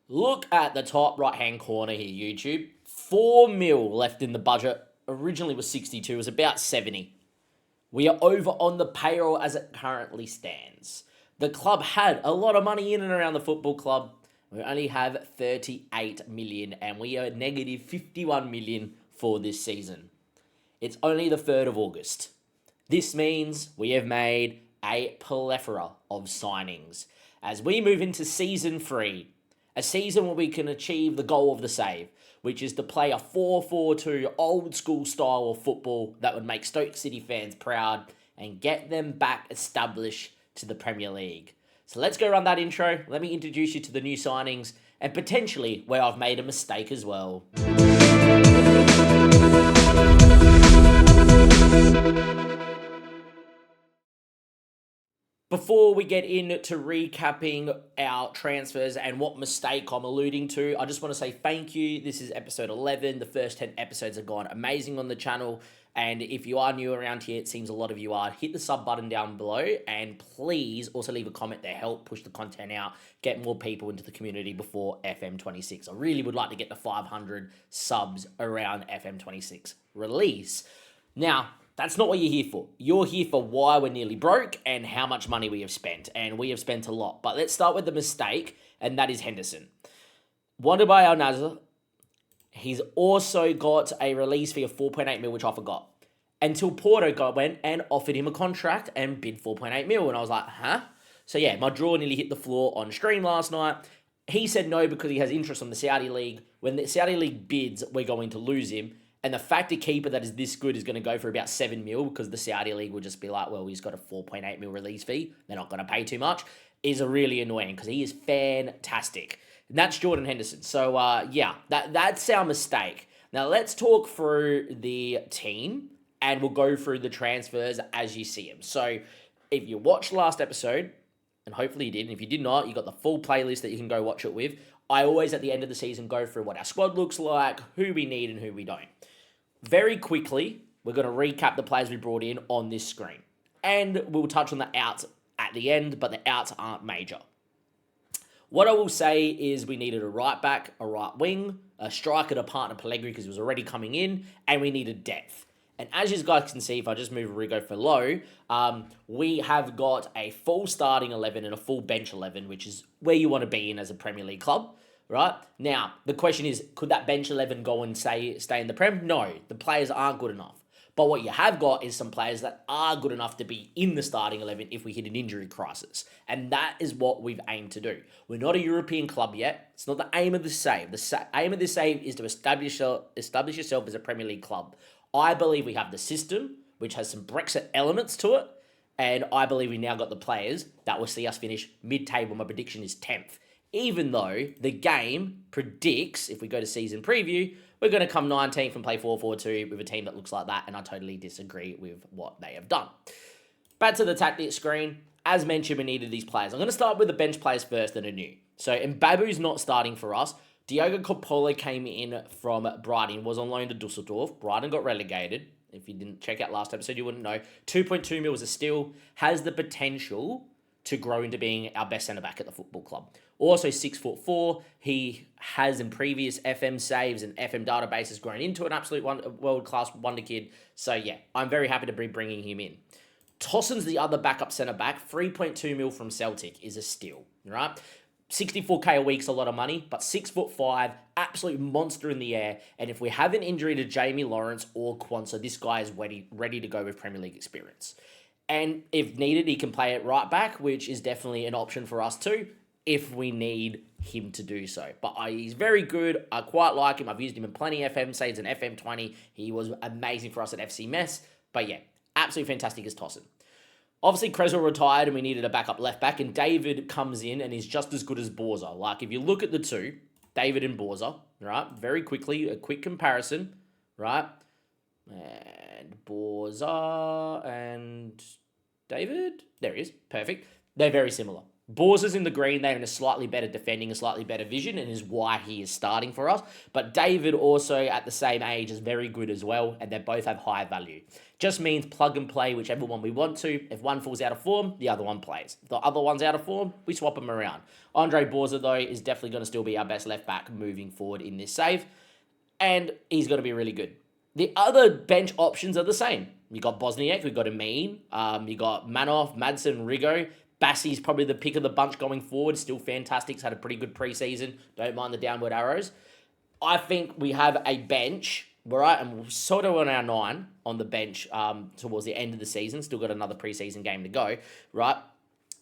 Look at the top right-hand corner here, YouTube. 4 mil left in the budget. Originally was 62, it was about 70. We are over on the payroll as it currently stands. The club had a lot of money in and around the football club. We only have 38 million and we are negative 51 million for this season. It's only the 3rd of August. This means we have made a plethora of signings as we move into season 3, a season where we can achieve the goal of the save, which is to play a 4-4-2 old school style of football that would make Stoke City fans proud and get them back established to the Premier League. So let's go run that intro. Let me introduce you to the new signings and potentially where I've made a mistake as well. Before we get into recapping our transfers and what mistake I'm alluding to, I just want to say thank you. This is episode 11. The first 10 episodes have gone amazing on the channel. And if you are new around here, it seems a lot of you are, hit the sub button down below. And please also leave a comment to help push the content out, get more people into the community before FM26. I really would like to get to 500 subs around FM26 release. Now, that's not what you're here for. You're here for why we're nearly broke and how much money we have spent. And we have spent a lot. But let's start with the mistake, and that is Henderson. Wanted by Al Nassr. He's also got a release fee of 4.8 mil, which I forgot. Until Porto went and offered him a contract and bid 4.8 mil. And I was like, huh? So yeah, my draw nearly hit the floor on stream last night. He said no because he has interest on the Saudi League. When the Saudi League bids, we're going to lose him. And the fact a keeper that is this good is going to go for about 7 mil because the Saudi League will just be like, well, he's got a 4.8 mil release fee. They're not going to pay too much. Is a really annoying because he is fantastic. And that's Jordan Henderson. So, yeah, that's our mistake. Now, let's talk through the team and we'll go through the transfers as you see them. So, if you watched last episode, and hopefully you did, and if you did not, you got the full playlist that you can go watch it with. I always, at the end of the season, go through what our squad looks like, who we need and who we don't. Very quickly, we're going to recap the players we brought in on this screen. And we'll touch on the outs at the end, but the outs aren't major. What I will say is we needed a right back, a right wing, a striker to partner Pellegrini because he was already coming in, and we needed depth. And as you guys can see, if I just move Rigo for low, we have got a full starting 11 and a full bench 11, which is where you want to be in as a Premier League club. Right? Now, the question is, could that bench 11 go and stay in the Prem? No, the players aren't good enough. But what you have got is some players that are good enough to be in the starting 11 if we hit an injury crisis. And that is what we've aimed to do. We're not a European club yet. It's not the aim of the save. The aim of the save is to establish yourself as a Premier League club. I believe we have the system, which has some Brexit elements to it. And I believe we now got the players that will see us finish mid-table. My prediction is 10th. Even though the game predicts, if we go to season preview, we're going to come 19th and play 4-4-2 with a team that looks like that, and I totally disagree with what they have done. Back to the tactics screen. As mentioned, we needed these players. I'm going to start with the bench players first that are new. So, Mbabu's not starting for us. Diogo Coppola came in from Brighton, was on loan to Dusseldorf. Brighton got relegated. If you didn't check out last episode, you wouldn't know. 2.2 mil was a steal. Has the potential to grow into being our best centre-back at the football club. Also 6'4". He has in previous FM saves and FM databases grown into an absolute world-class wonder kid. So yeah, I'm very happy to be bringing him in. Tossen's the other backup centre-back. 3.2 mil from Celtic is a steal, right? 64k a week's a lot of money, but 6'5", absolute monster in the air. And if we have an injury to Jamie Lawrence or Quansah, this guy is ready to go with Premier League experience. And if needed, he can play at right back, which is definitely an option for us too, if we need him to do so. But he's very good. I quite like him. I've used him in plenty of FM saves and FM20. He was amazing for us at FC Metz. But yeah, absolutely fantastic as Tossen. Obviously, Creswell retired and we needed a backup left back. And David comes in and is just as good as Borza. Like, if you look at the two, David and Borza, right? Very quickly, a quick comparison, right? And Borza and David. There he is. Perfect. They're very similar. Bors is in the green there and a slightly better defending, a slightly better vision, and is why he is starting for us. But David also at the same age is very good as well, and they both have high value. Just means plug and play whichever one we want to. If one falls out of form, the other one plays. If the other one's out of form, we swap them around. Andre Borza, though, is definitely going to still be our best left back moving forward in this save, and he's going to be really good. The other bench options are the same. You got Bosniak, we got Amin, you got Manoff, Madsen, Rigo. Bassey's probably the pick of the bunch going forward. Still fantastic. He's had a pretty good preseason. Don't mind the downward arrows. I think we have a bench, right? And we're sort of on our 9 on the bench towards the end of the season. Still got another preseason game to go, right?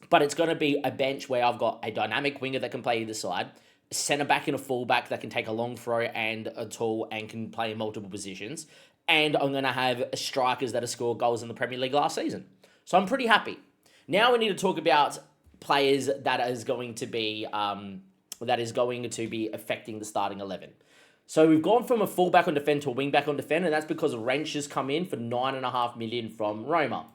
But it's going to be a bench where I've got a dynamic winger that can play either side, a centre back and a fullback that can take a long throw and a tall and can play in multiple positions. And I'm going to have strikers that have scored goals in the Premier League last season. So I'm pretty happy. Now we need to talk about players that is going to be affecting the starting 11. So we've gone from a fullback on defend to a wingback on defend, and that's because Wrench has come in for $9.5 million from Roma.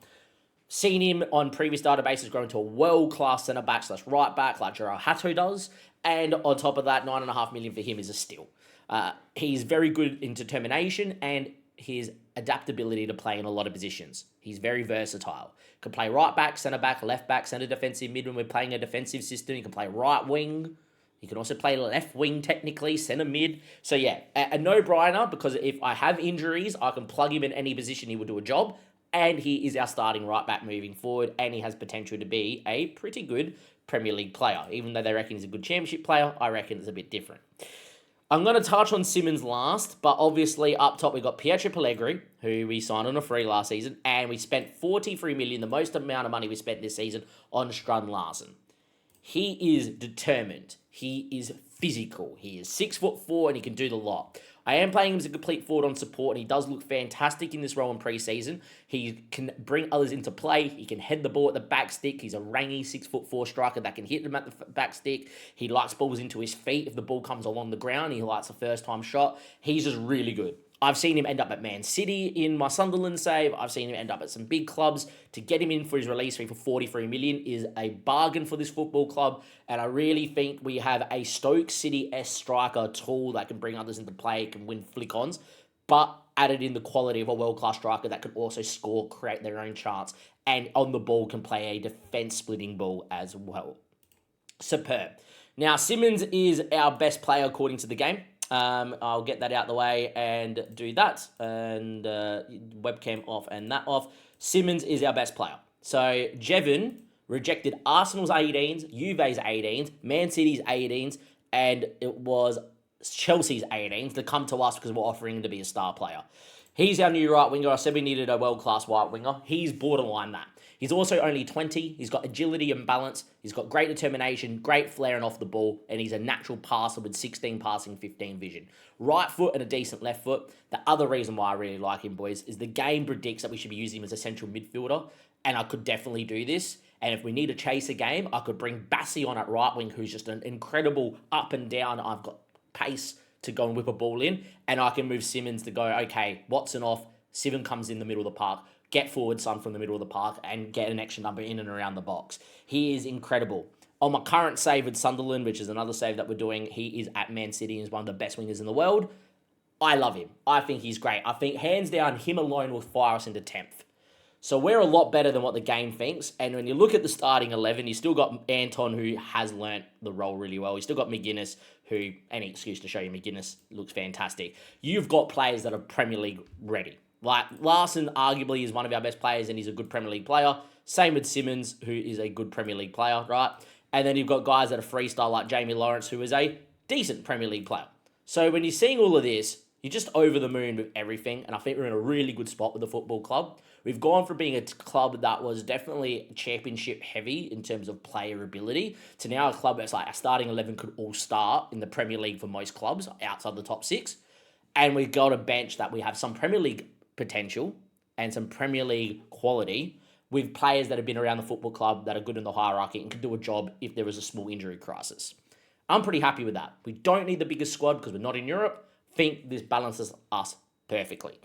Seen him on previous databases grown to a world-class centre-back / right-back like Gerard Hato does, and on top of that, $9.5 million for him is a steal. He's very good in determination and his adaptability to play in a lot of positions. He's very versatile. Can play right back, centre back, left back, centre defensive mid when we're playing a defensive system. He can play right wing. He can also play left wing technically, centre mid. So yeah, a no-brainer because if I have injuries, I can plug him in any position. He will do a job. And he is our starting right back moving forward. And he has potential to be a pretty good Premier League player. Even though they reckon he's a good championship player, I reckon it's a bit different. I'm going to touch on Simmons last, but obviously up top we've got Pietro Pellegrini, who we signed on a free last season, and we spent $43 million, the most amount of money we spent this season, on Strand Larsen. He is determined. He is physical. He is 6'4", and he can do the lot. I am playing him as a complete forward on support, and he does look fantastic in this role in pre-season. He can bring others into play. He can head the ball at the back stick. He's a rangy 6'4" striker that can hit them at the back stick. He likes balls into his feet. If the ball comes along the ground, he likes a first-time shot. He's just really good. I've seen him end up at Man City in my Sunderland save. I've seen him end up at some big clubs. To get him in for his release fee for $43 million is a bargain for this football club. And I really think we have a Stoke City-esque striker tool that can bring others into play, can win flick-ons, but added in the quality of a world-class striker that can also score, create their own chance, and on the ball can play a defense-splitting ball as well. Superb. Now, Simmons is our best player according to the game. I'll get that out the way and do that. And webcam off and that off. Simmons is our best player. So Jevon rejected Arsenal's 18s, Juve's 18s, Man City's 18s, and it was Chelsea's 18s to come to us because we're offering him to be a star player. He's our new right winger. I said we needed a world-class right winger. He's borderline that. He's also only 20. He's got agility and balance. He's got great determination, great flair and off the ball, and he's a natural passer with 16 passing, 15 vision. Right foot and a decent left foot. The other reason why I really like him, boys, is the game predicts that we should be using him as a central midfielder, and I could definitely do this. And if we need to chase a game, I could bring Bassey on at right wing, who's just an incredible up and down. I've got pace to go and whip a ball in, and I can move Simmons to go, okay, Watson off, Simmons comes in the middle of the park. Get forward, son, from the middle of the park and get an extra number in and around the box. He is incredible. On my current save with Sunderland, which is another save that we're doing, he is at Man City and is one of the best wingers in the world. I love him. I think he's great. I think, hands down, him alone will fire us into 10th. So we're a lot better than what the game thinks. And when you look at the starting 11, you still got Anton, who has learnt the role really well. You still got McGuinness, who, any excuse to show you McGuinness, looks fantastic. You've got players that are Premier League ready. Like, Larsen arguably is one of our best players and he's a good Premier League player. Same with Simmons, who is a good Premier League player, right? And then you've got guys that are freestyle like Jamie Lawrence, who is a decent Premier League player. So when you're seeing all of this, you're just over the moon with everything. And I think we're in a really good spot with the football club. We've gone from being a club that was definitely championship heavy in terms of player ability to now a club that's like our starting 11 could all start in the Premier League for most clubs outside the top 6. And we've got a bench that we have some Premier League potential and some Premier League quality with players that have been around the football club that are good in the hierarchy and can do a job if there is a small injury crisis. I'm pretty happy with that. We don't need the biggest squad because we're not in Europe. Think this balances us perfectly.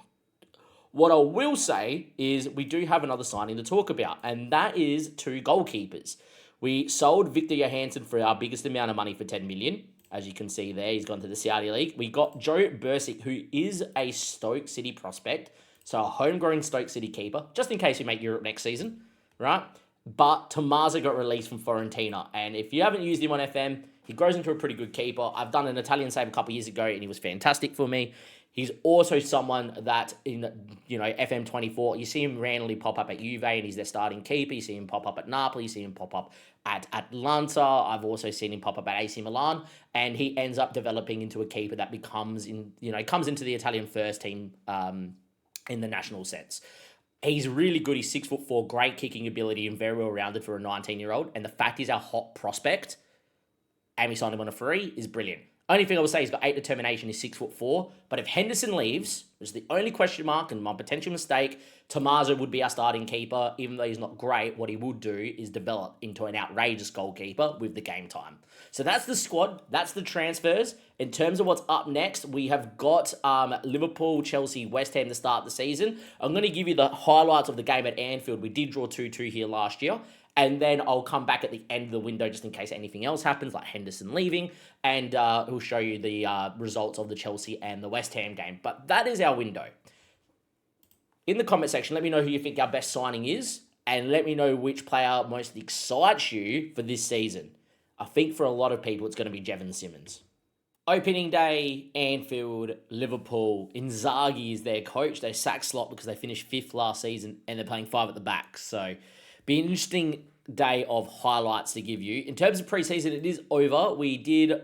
What I will say is we do have another signing to talk about, and that is 2 goalkeepers. We sold Victor Johansson for our biggest amount of money for 10 million. As you can see there, he's gone to the Saudi League. We got Joe Bursick, who is a Stoke City prospect, so a homegrown Stoke City keeper, just in case we make Europe next season, right? But Tommaso got released from Fiorentina, and if you haven't used him on FM, he grows into a pretty good keeper. I've done an Italian save a couple of years ago, and he was fantastic for me. He's also someone that in FM24, you see him randomly pop up at Juve, and he's their starting keeper. You see him pop up at Napoli. You see him pop up at Atlanta. I've also seen him pop up at AC Milan, and he ends up developing into a keeper that comes into the Italian first team in the national sense. He's really good. He's 6'4", great kicking ability, and very well rounded for a 19-year-old. And the fact he's our hot prospect, and we signed him on a free, is brilliant. Only thing I will say, he's got 8 determination, he's 6'4". But if Henderson leaves, which is the only question mark and my potential mistake, Tommaso would be our starting keeper. Even though he's not great, what he would do is develop into an outrageous goalkeeper with the game time. So that's the squad. That's the transfers. In terms of what's up next, we have got Liverpool, Chelsea, West Ham to start the season. I'm going to give you the highlights of the game at Anfield. We did draw 2-2 here last year. And then I'll come back at the end of the window just in case anything else happens, like Henderson leaving, and he'll show you the results of the Chelsea and the West Ham game. But that is our window. In the comment section, let me know who you think our best signing is, and let me know which player most excites you for this season. I think for a lot of people, it's going to be Jevon Simmons. Opening day, Anfield, Liverpool. Inzaghi is their coach. They sacked Slot because they finished 5th last season, and they're playing 5 at the back. So be an interesting day of highlights to give you. In terms of preseason, it is over. We did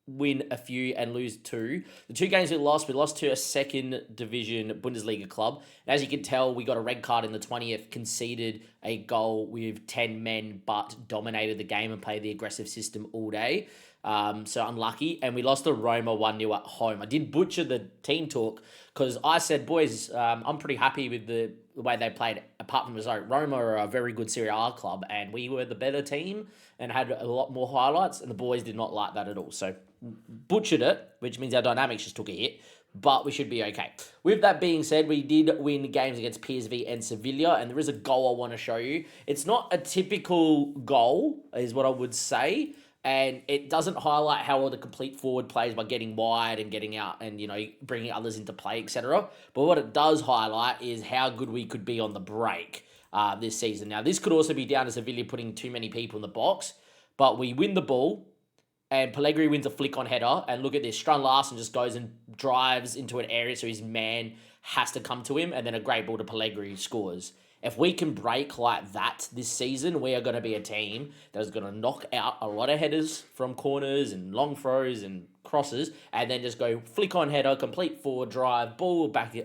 win a few and lose 2. The 2 games we lost to a second division Bundesliga club. And as you can tell, we got a red card in the 20th, conceded a goal with 10 men, but dominated the game and played the aggressive system all day. So unlucky. And we lost to Roma 1-0 at home. I did butcher the team talk because I said, boys, I'm pretty happy with the way they played. Apart from Roma are a very good Serie A club, and we were the better team and had a lot more highlights, and the boys did not like that at all. So butchered it, which means our dynamics just took a hit, but we should be okay. With that being said, we did win games against PSV and Sevilla, and there is a goal I want to show you. It's not a typical goal, is what I would say, and it doesn't highlight how well the complete forward plays by getting wide and getting out and, bringing others into play, etc. But what it does highlight is how good we could be on the break this season. Now, this could also be down to Sevilla putting too many people in the box, but we win the ball, and Pellegrini wins a flick on header, and look at this, Strun Larsen just goes and drives into an area so his man has to come to him, and then a great ball to Pellegrini scores. If we can break like that this season, we are going to be a team that is going to knock out a lot of headers from corners and long throws and crosses, and then just go flick on header, complete forward drive, ball back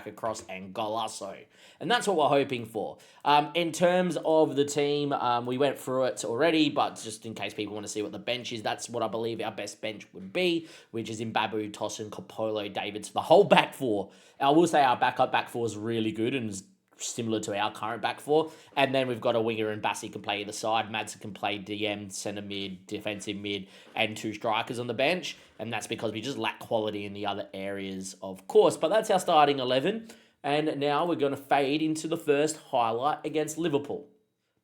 across, and golazo. And that's what we're hoping for. In terms of the team, we went through it already, but just in case people want to see what the bench is, that's what I believe our best bench would be, which is Mbabu, Tosin, Copolo, Davids, the whole back four. I will say our backup back four is really good and is similar to our current back four. And then we've got a winger, and Bassi can play either side. Madsen can play DM, centre mid, defensive mid, and 2 strikers on the bench. And that's because we just lack quality in the other areas, of course. But that's our starting 11. And now we're going to fade into the first highlight against Liverpool.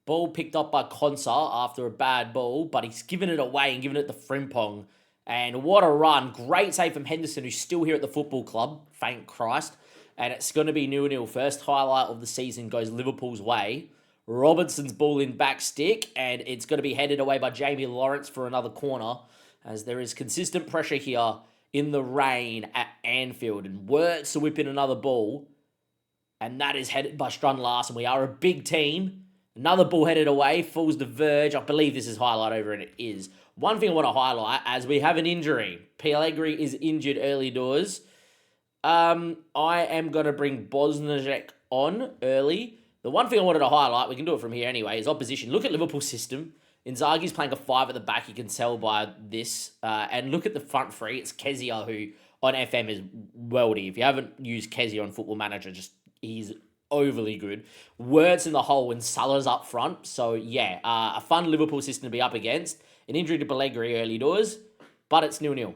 Ball picked up by Konsa after a bad ball, but he's given it away and given it to Frimpong. And what a run. Great save from Henderson, who's still here at the football club. Thank Christ. And it's going to be 0-0. First highlight of the season goes Liverpool's way. Robertson's ball in back stick, and it's going to be headed away by Jamie Lawrence for another corner, as there is consistent pressure here in the rain at Anfield. And Wirtz to whip in another ball, and that is headed by Strun Larsen. We are a big team. Another ball headed away, falls the verge. I believe this is highlight over, and it is. One thing I want to highlight, as we have an injury. Pellegrini is injured early doors. I am going to bring Bosnijek on early. The one thing I wanted to highlight, we can do it from here anyway, is opposition. Look at Liverpool's system. Inzaghi's playing a 5 at the back, you can tell by this. And look at the front three. It's Kezia, who on FM is worldy. If you haven't used Kezia on Football Manager, he's overly good. Wirtz in the hole and Salah's up front. So, yeah, a fun Liverpool system to be up against. An injury to Pellegrini early doors, but it's 0-0.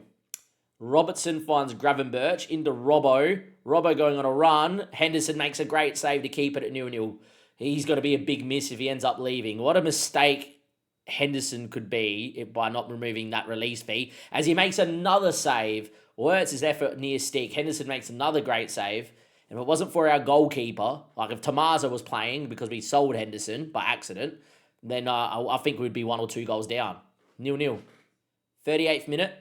Robertson finds Gravenberch into Robbo. Robbo going on a run. Henderson makes a great save to keep it at 0-0. He's going to be a big miss if he ends up leaving. What a mistake Henderson could be by not removing that release fee, as he makes another save. Wirtz is effort near stick. Henderson makes another great save. And if it wasn't for our goalkeeper, like if Tamaza was playing because we sold Henderson by accident, then I think we'd be 1 or 2 goals down. 0-0. 38th minute.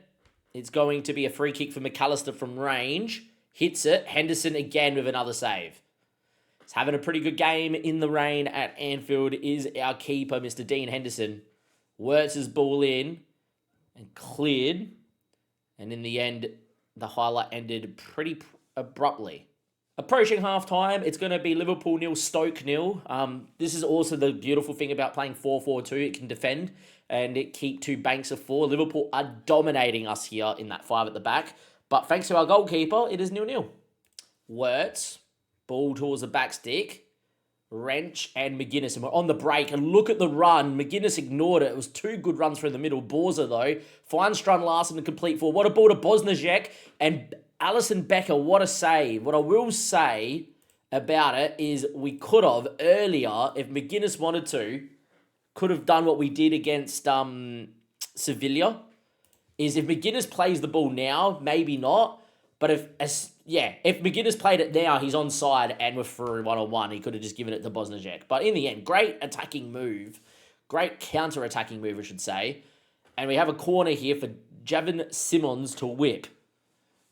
It's going to be a free kick for McAllister from range. Hits it. Henderson again with another save. He's having a pretty good game in the rain at Anfield is our keeper, Mr. Dean Henderson. Wirtz's ball in and cleared. And in the end, the highlight ended pretty abruptly. Approaching half-time, it's going to be Liverpool 0, Stoke 0. This is also the beautiful thing about playing 4-4-2. It can defend and it keep 2 banks of 4. Liverpool are dominating us here in that 5 at the back. But thanks to our goalkeeper, it is 0-0. Wirtz, ball towards the back stick. Wrench and McGuinness, and we're on the break, and look at the run. McGuinness ignored it. It was 2 good runs through the middle. Borza, though, finds Strun Larsen to complete 4. What a ball to Bosnijek, and Alisson Becker, what a save. What I will say about it is we could have, earlier, if McGuinness wanted to, could have done what we did against Sevilla, is if McGuinness plays the ball now, maybe not, but if McGuinness played it now, he's onside and we're through 1-on-1. He could have just given it to Bosnijek. But in the end, great attacking move. Great counter-attacking move, I should say. And we have a corner here for Javon Simmons to whip.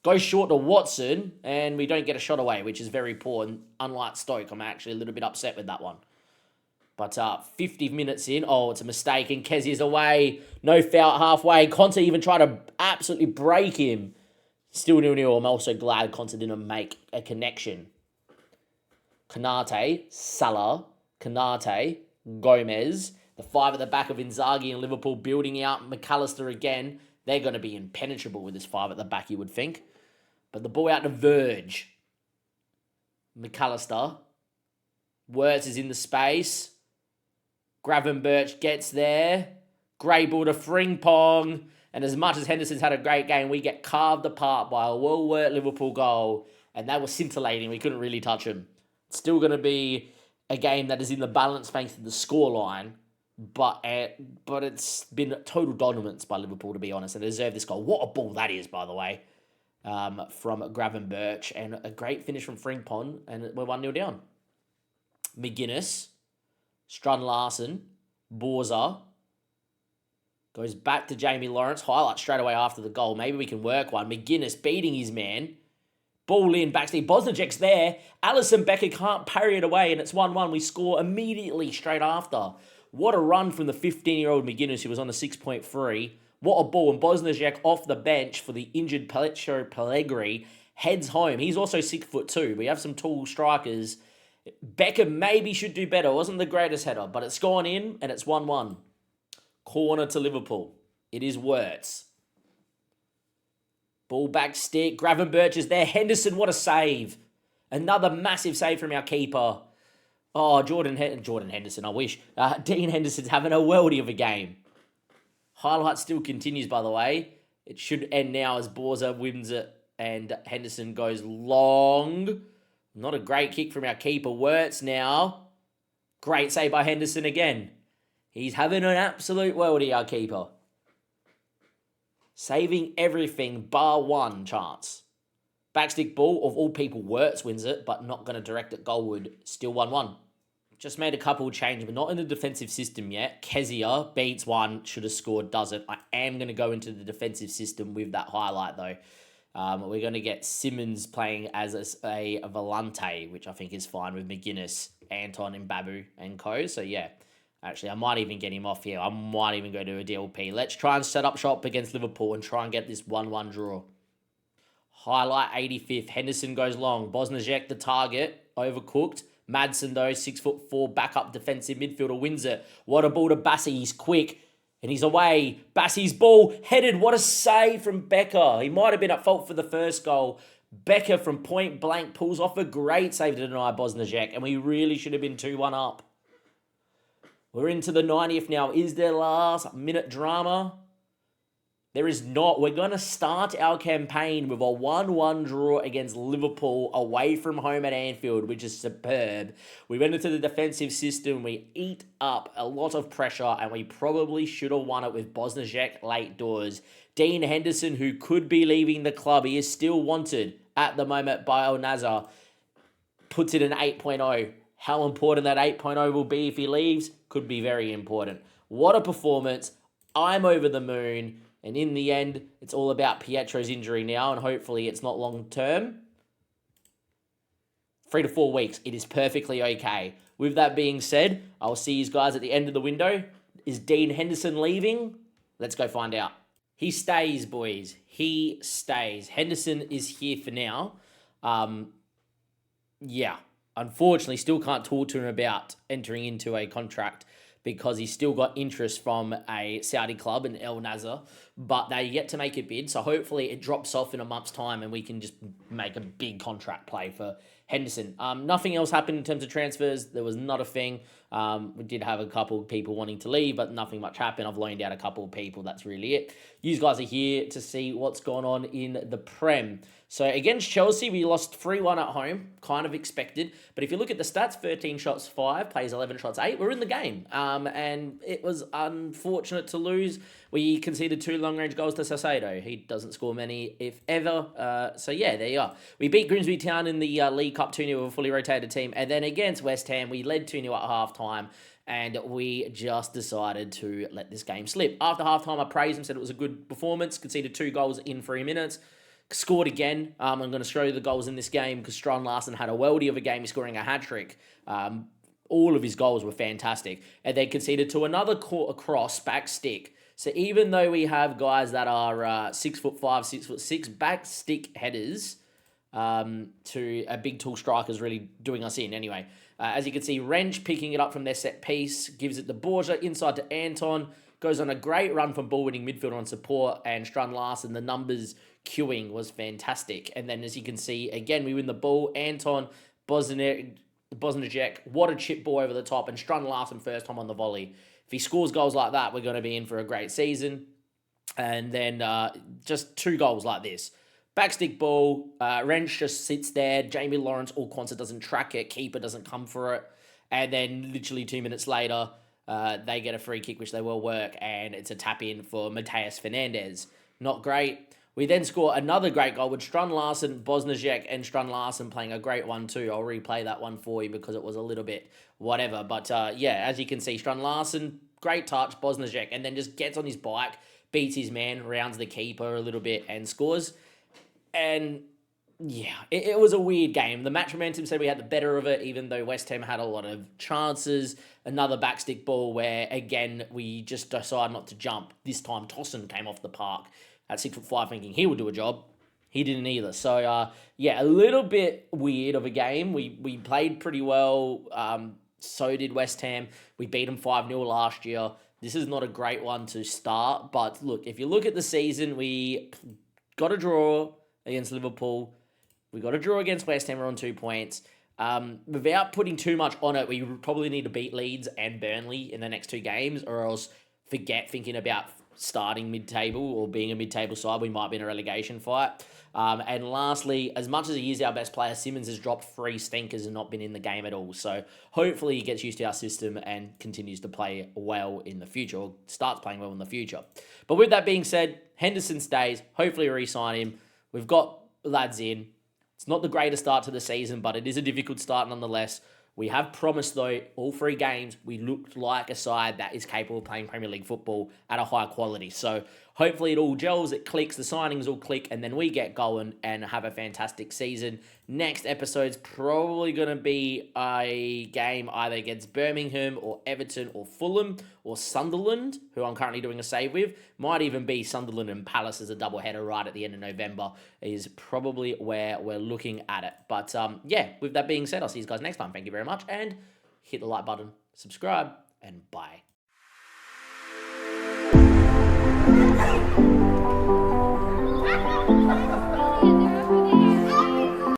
Goes short to Watson, and we don't get a shot away, which is very poor. And unlike Stoke, I'm actually a little bit upset with that one. But 50 minutes in, it's a mistake, and Kezia's away. No foul at halfway. Conte even tried to absolutely break him. Still 0-0. I'm also glad Conte didn't make a connection. Konate, Salah, Konate, Gomez. The 5 at the back of Inzaghi and Liverpool building out. McAllister again. They're going to be impenetrable with this 5 at the back, you would think. But the ball out to Verge. McAllister. Wirtz is in the space. Gravenberch gets there. Grey ball to Frimpong. And as much as Henderson's had a great game, we get carved apart by a well-worked Liverpool goal. And they were scintillating. We couldn't really touch them. It's still going to be a game that is in the balance thanks to the scoreline. But it's been total dominance by Liverpool, to be honest. And they deserve this goal. What a ball that is, by the way, from Gravenberch. And a great finish from Frimpong. And we're 1-0 down. McGuinness, Strun Larsen, Borza. Goes back to Jamie Lawrence. Highlight straight away after the goal. Maybe we can work one. McGuinness beating his man. Ball in, backseat. Bosnijek's there. Alisson Becker can't parry it away, and it's 1-1. We score immediately straight after. What a run from the 15-year-old McGuinness, who was on a 6.3. What a ball. And Bosnijek off the bench for the injured Paleccio Pellegrini heads home. He's also 6'2". We have some tall strikers. Becker maybe should do better. It wasn't the greatest header, but it's gone in, and it's 1-1. Corner to Liverpool. It is Wirtz. Ball back stick. Gravenberch is there. Henderson, what a save. Another massive save from our keeper. Oh, Jordan Henderson, I wish. Dean Henderson's having a worldie of a game. Highlight still continues, by the way. It should end now as Borza wins it and Henderson goes long. Not a great kick from our keeper. Wirtz now. Great save by Henderson again. He's having an absolute worldie, our keeper. Saving everything bar one chance. Backstick ball, of all people, Wirtz wins it, but not going to direct it goalward. Still 1-1. Just made a couple of changes, but not in the defensive system yet. Kezia beats one, should have scored, doesn't. I am going to go into the defensive system with that highlight, though. We're going to get Simmons playing as a Volante, which I think is fine with McGuinness, Anton, Mbabu, and co. So, yeah. Actually, I might even get him off here. I might even go to a DLP. Let's try and set up shop against Liverpool and try and get this 1-1 draw. Highlight 85th. Henderson goes long. Bosnijek, the target. Overcooked. Madsen, though, 6'4", backup defensive midfielder, wins it. What a ball to Bassi. He's quick. And he's away. Bassi's ball headed. What a save from Becker. He might have been at fault for the first goal. Becker from point blank pulls off a great save to deny Bosnijek. And we really should have been 2-1 up. We're into the 90th now. Is there last minute drama? There is not. We're going to start our campaign with a 1-1 draw against Liverpool away from home at Anfield, which is superb. We went into the defensive system, we eat up a lot of pressure, and we probably should have won it with Bosnijek late doors. Dean Henderson, who could be leaving the club, he is still wanted at the moment by Al Nassr, puts it an 8.0. How important that 8.0 will be if he leaves could be very important. What a performance. I'm over the moon. And in the end, it's all about Pietro's injury now, and hopefully it's not long term. 3 to 4 weeks. It is perfectly okay. With that being said, I'll see you guys at the end of the window. Is Dean Henderson leaving? Let's go find out. He stays, boys. He stays. Henderson is here for now. Yeah. Unfortunately, still can't talk to him about entering into a contract because he's still got interest from a Saudi club in Al Nassr, but they're yet to make a bid. So hopefully it drops off in a month's time and we can just make a big contract play for Henderson. Nothing else happened in terms of transfers. There was not a thing. We did have a couple of people wanting to leave, but nothing much happened. I've loaned out a couple of people. That's really it. You guys are here to see what's going on in the Prem. So against Chelsea, we lost 3-1 at home, kind of expected. But if you look at the stats, 13 shots, 5, plays 11 shots, 8, we're in the game. And it was unfortunate to lose. We conceded 2 long-range goals to Sasado. He doesn't score many, if ever. So yeah, there you are. We beat Grimsby Town in the League Cup 2-0 with a fully rotated team. And then against West Ham, we led 2-0 at halftime. And we just decided to let this game slip. After halftime, I praised him, said it was a good performance. Conceded 2 goals in 3 minutes. Scored again. I'm going to show you the goals in this game because Strand Larsen had a worldie of a game, scoring a hat-trick. All of his goals were fantastic. And then conceded to another cross back stick. So even though we have guys that are 6'5", 6'6", back stick headers to a big tall striker's really doing us in. Anyway, as you can see, Wrench picking it up from their set piece, gives it to Borja, inside to Anton, goes on a great run from ball-winning midfielder on support, and Strand Larsen, the numbers queuing was fantastic. And then as you can see, again, we win the ball. Anton, Bosnijek, what a chip ball over the top, and Strand Larsen first time on the volley. If he scores goals like that, we're going to be in for a great season. And then just 2 goals like this. Backstick ball, Wrench just sits there. Jamie Lawrence, all Quonset doesn't track it. Keeper doesn't come for it. And then literally 2 minutes later, they get a free kick, which they will work, and it's a tap-in for Mateus Fernandez. Not great. We then score another great goal with Strand Larsen, Bosnijek, and Strand Larsen playing a great one too. I'll replay that one for you because it was a little bit whatever. But yeah, as you can see, Strand Larsen, great touch, Bosnijek, and then just gets on his bike, beats his man, rounds the keeper a little bit, and scores. And yeah, it was a weird game. The match momentum said we had the better of it, even though West Ham had a lot of chances. Another backstick ball where, again, we just decided not to jump. This time, Tossin came off the park at 6'5", thinking he would do a job. He didn't either. So, yeah, a little bit weird of a game. We played pretty well. So did West Ham. We beat them 5-0 last year. This is not a great one to start. But, look, if you look at the season, we got a draw against Liverpool. We got a draw against West Ham. We're on 2 points. Without putting too much on it, we probably need to beat Leeds and Burnley in the next 2 games, or else forget thinking about starting mid-table or being a mid-table side. We might be in a relegation fight. And lastly, as much as he is our best player, Simmons has dropped 3 stinkers and not been in the game at all. So hopefully he gets used to our system and continues to play well in the future, or starts playing well in the future. But with that being said, Henderson stays. Hopefully we re-sign him. We've got lads in. It's not the greatest start to the season, but it is a difficult start nonetheless. We have promised, though, all 3 games, we looked like a side that is capable of playing Premier League football at a high quality. So hopefully it all gels, it clicks, the signings all click, and then we get going and have a fantastic season. Next episode's probably going to be a game either against Birmingham or Everton or Fulham or Sunderland, who I'm currently doing a save with. Might even be Sunderland and Palace as a doubleheader right at the end of November is probably where we're looking at it. But yeah, with that being said, I'll see you guys next time. Thank you very much, and hit the like button, subscribe, and bye.